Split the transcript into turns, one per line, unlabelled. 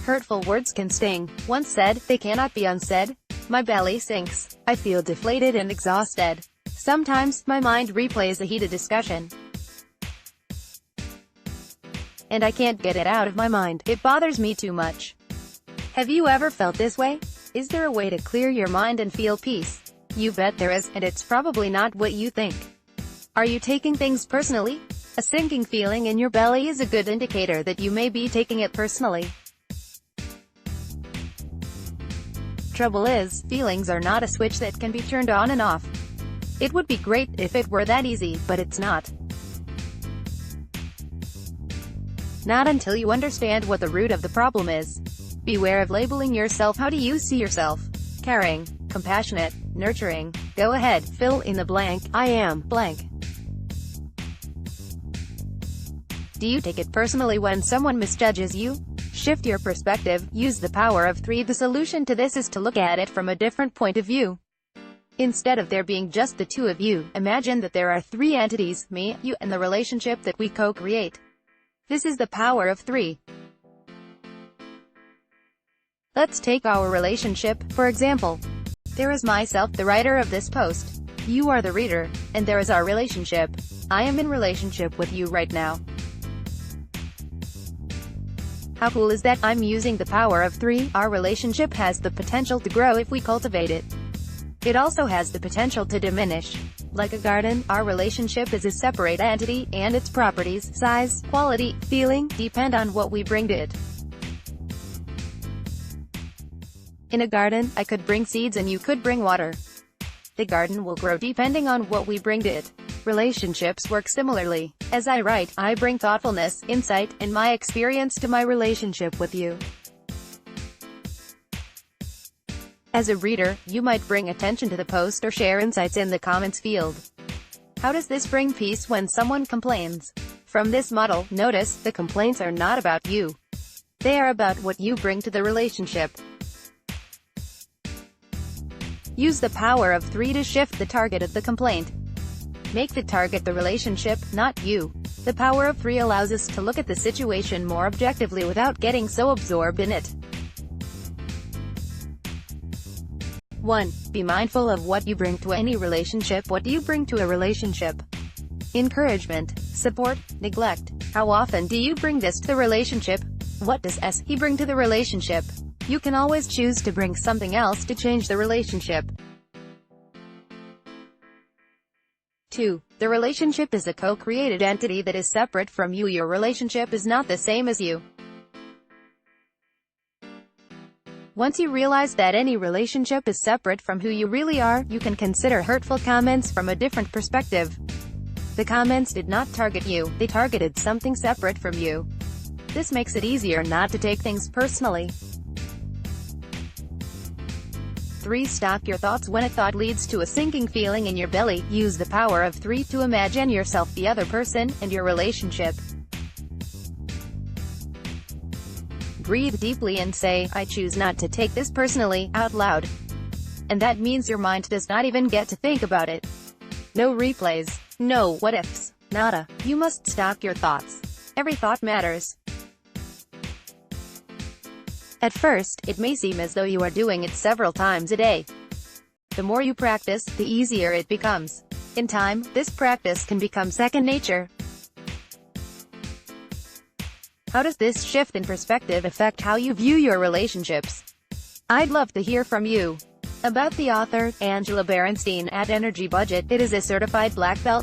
Hurtful words can sting. Once said, they cannot be unsaid. My belly sinks. I feel deflated and exhausted. Sometimes, my mind replays a heated discussion, and I can't get it out of my mind. It bothers me too much. Have you ever felt this way? Is there a way to clear your mind and feel peace? You bet there is, and it's probably not what you think. Are you taking things personally? A sinking feeling in your belly is a good indicator that you may be taking it personally. Trouble is, feelings are not a switch that can be turned on and off. It would be great if it were that easy, but it's not. Not until you understand what the root of the problem is. Beware of labeling yourself. How do you see yourself? Caring, compassionate, nurturing. Go ahead, fill in the blank. I am blank. Do you take it personally when someone misjudges you? Shift your perspective. Use the power of 3. The solution to this is to look at it from a different point of view. Instead of there being just the two of you, imagine that there are 3 entities, me, you, and the relationship that we co-create. This is the power of 3. Let's take our relationship, for example. There is myself, the writer of this post. You are the reader. And there is our relationship. I am in relationship with you right now. How cool is that? I'm using the power of 3. Our relationship has the potential to grow if we cultivate it. It also has the potential to diminish. Like a garden, our relationship is a separate entity, and its properties, size, quality, feeling, depend on what we bring to it. In a garden, I could bring seeds and you could bring water. The garden will grow depending on what we bring to it. Relationships work similarly. As I write, I bring thoughtfulness, insight, and my experience to my relationship with you. As a reader, you might bring attention to the post or share insights in the comments field. How does this bring peace when someone complains? From this model, notice, the complaints are not about you. They are about what you bring to the relationship. Use the power of 3 to shift the target of the complaint. Make the target the relationship, not you. The power of 3 allows us to look at the situation more objectively without getting so absorbed in it. 1. Be mindful of what you bring to any relationship. What do you bring to a relationship? Encouragement, support, neglect. How often do you bring this to the relationship? What does he bring to the relationship? You can always choose to bring something else to change the relationship. 2. The relationship is a co-created entity that is separate from you. Your relationship is not the same as you. Once you realize that any relationship is separate from who you really are, you can consider hurtful comments from a different perspective. The comments did not target you, they targeted something separate from you. This makes it easier not to take things personally. 3. Stop your thoughts. When a thought leads to a sinking feeling in your belly, use the power of 3 to imagine yourself, the other person, and your relationship. Breathe deeply and say, I choose not to take this personally, out loud. And that means your mind does not even get to think about it. No replays. No what-ifs. Nada. You must stop your thoughts. Every thought matters. At first, it may seem as though you are doing it several times a day. The more you practice, the easier it becomes. In time, this practice can become second nature. How does this shift in perspective affect how you view your relationships? I'd love to hear from you. About the author, Angela Berenstein at Energy Budget. It is a certified black belt.